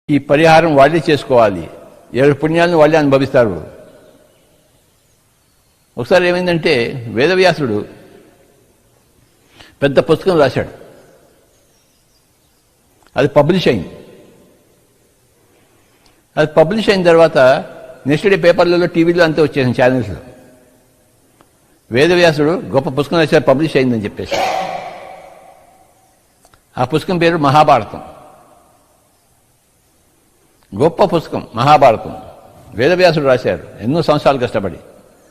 ఈ పరిహారం వాళ్ళే చేసుకోవాలి, 7 పుణ్యాలను వాళ్ళే అనుభవిస్తారు. ఒకసారి ఏమైందంటే వేదవ్యాసుడు పెద్ద పుస్తకం రాశాడు, అది పబ్లిష్ అయింది. అది పబ్లిష్ అయిన తర్వాత నెక్స్ట్ డే పేపర్లలో, టీవీలో అంతా వచ్చేసింది, ఛానల్స్లో. వేదవ్యాసుడు గొప్ప పుస్తకం రాశాడు, పబ్లిష్ అయిందని చెప్పేసి. ఆ పుస్తకం పేరు మహాభారతం. గొప్ప పుస్తకం మహాభారతం, వేదవ్యాసుడు రాశారు ఎన్నో సంవత్సరాలు కష్టపడి.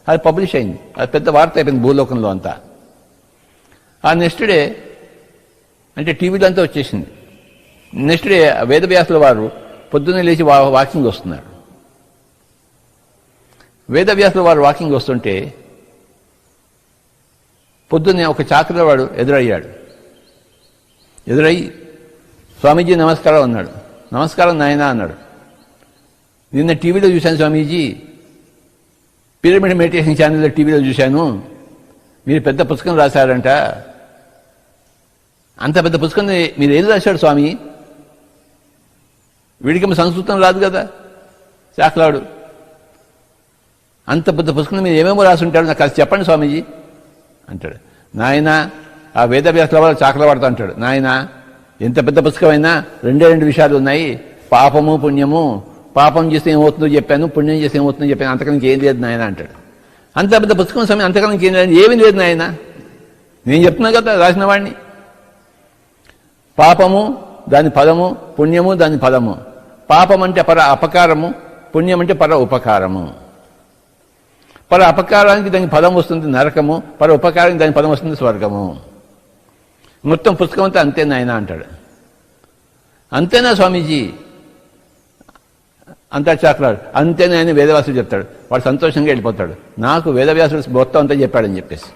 అది పబ్లిష్ అయింది, అది పెద్ద వార్త అయిపోయింది భూలోకంలో అంతా. ఆ నెక్స్ట్ డే అంటే టీవీలో అంతా వచ్చేసింది. నెక్స్ట్ డే వేదవ్యాసుల వారు పొద్దున్నే లేచి వాకింగ్ వస్తున్నారు. వేదవ్యాసుల వారు వాకింగ్ వస్తుంటే పొద్దున్నే ఒక చాకలివాడు ఎదురయ్యాడు. ఎదురయ్యి స్వామీజీ నమస్కారం అన్నాడు. నమస్కారం నాయనా అన్నాడు. నిన్న టీవీలో చూశాను స్వామీజీ, పిరమిడ్ మెడిటేషన్ ఛానల్లో టీవీలో చూశాను, మీరు పెద్ద పుస్తకం రాశారంట. అంత పెద్ద పుస్తకం మీరు ఏది రాశాడు స్వామి? వీడికి సంస్కృతం రాదు కదా చాకలాడు. అంత పెద్ద పుస్తకం మీరు ఏమేమో రాసుంటాడు, నాకు అది చెప్పండి స్వామీజీ అంటాడు. నాయన ఆ వేదవ్యాసుల వల్ల చాకలవాడుతా అంటాడు. నాయన ఎంత పెద్ద పుస్తకమైనా 2 విషయాలు ఉన్నాయి, పాపము పుణ్యము. పాపం చేస్తే ఏమవుతుందో చెప్పాను, పుణ్యం చేస్తే ఏమవుతుందో చెప్పాను, అంతకనికి ఏం లేదు నాయన అంటాడు. అంత పెద్ద పుస్తకం సమయం అంతకనికి ఏం లేదు, ఏమీ లేదు నాయన, నేను చెప్తున్నా కదా రాసిన వాడిని. పాపము దాని ఫలము, పుణ్యము దాని ఫలము. పాపం అంటే పర అపకారము, పుణ్యం అంటే పర ఉపకారము. పర అపకారానికి దాని ఫలం వస్తుంది నరకము, పర ఉపకారానికి దాని ఫలం వస్తుంది స్వర్గము. మొత్తం పుస్తకం అంతా అంతే నాయన అంటాడు. అంతేనా స్వామీజీ అంతా చాకలాడు. అంతేనా అని వేదవ్యాసుడు చెప్తాడు. వాడు సంతోషంగా వెళ్ళిపోతాడు. నాకు వేదవ్యాసుడు మొత్తం అంతా చెప్పాడని చెప్పేసి.